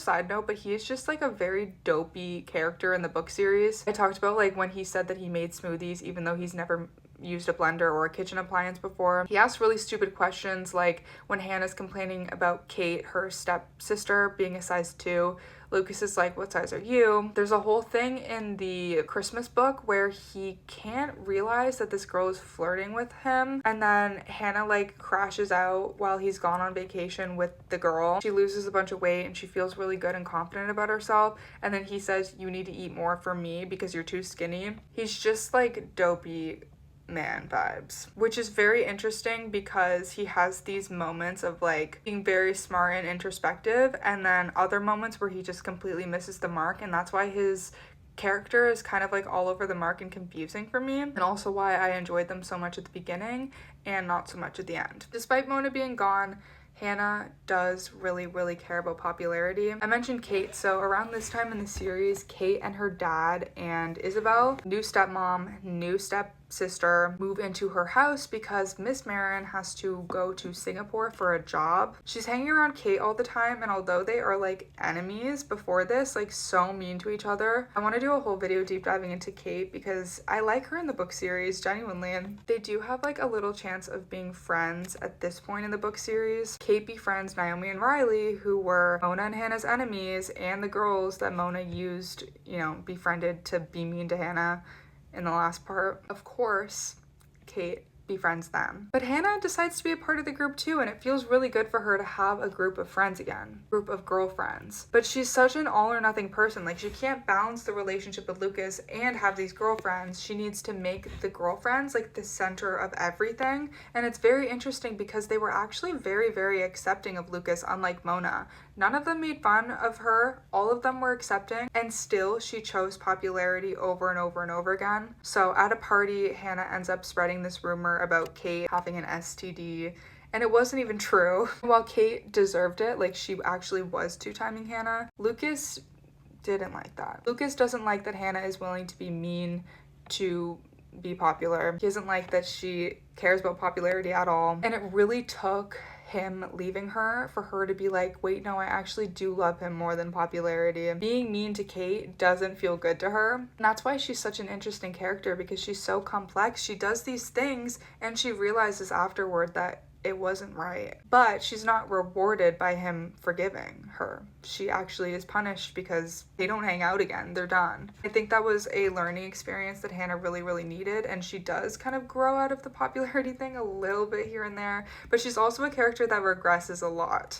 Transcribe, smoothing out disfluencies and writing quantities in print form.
Side note, but he is just like a very dopey character in the book series. I talked about like when he said that he made smoothies even though he's never used a blender or a kitchen appliance before. He asks really stupid questions, like when Hannah's complaining about Kate, her stepsister, being a size 2. Lucas is like, what size are you? There's a whole thing in the Christmas book where he can't realize that this girl is flirting with him, and then Hannah like crashes out while he's gone on vacation with the girl. She loses a bunch of weight and she feels really good and confident about herself, and then he says, you need to eat more for me because you're too skinny. He's just like dopey man vibes, which is very interesting because he has these moments of like being very smart and introspective, and then other moments where he just completely misses the mark, and that's why his character is kind of like all over the mark and confusing for me, and also why I enjoyed them so much at the beginning and not so much at the end. Despite Mona being gone, Hanna does really care about popularity. I mentioned Kate, so around this time in the series, Kate and her dad and Isabel, new stepmom, new stepsister, move into her house because Miss Marin has to go to Singapore for a job. She's hanging around Kate all the time, and although they are like enemies before this, like so mean to each other, I want to do a whole video deep diving into Kate because I like her in the book series, genuinely, and they do have like a little chance of being friends at this point in the book series. Kate befriends Naomi and Riley, who were Mona and Hannah's enemies, and the girls that Mona used, befriended to be mean to Hanna in the last part. Of course, Kate befriends them. But Hanna decides to be a part of the group too, and it feels really good for her to have a group of friends again, group of girlfriends. But she's such an all or nothing person. Like, she can't balance the relationship with Lucas and have these girlfriends. She needs to make the girlfriends like the center of everything. And it's very interesting because they were actually very accepting of Lucas, unlike Mona. None of them made fun of her. All of them were accepting, and still she chose popularity over and over again. So at a party, Hanna ends up spreading this rumor about Kate having an STD, and it wasn't even true. While Kate deserved it, like she actually was two-timing Hanna, Lucas didn't like that. Lucas doesn't like that Hanna is willing to be mean to be popular. He doesn't like that she cares about popularity at all, and it really took him leaving her for her to be like, wait, no, I actually do love him more than popularity. Being mean to Kate doesn't feel good to her. And that's why she's such an interesting character, because she's so complex. She does these things and she realizes afterward that it wasn't right, but she's not rewarded by him forgiving her. She actually is punished because they don't hang out again. They're done. I think that was a learning experience that Hanna really needed, and she does kind of grow out of the popularity thing a little bit here and there, but she's also a character that regresses a lot.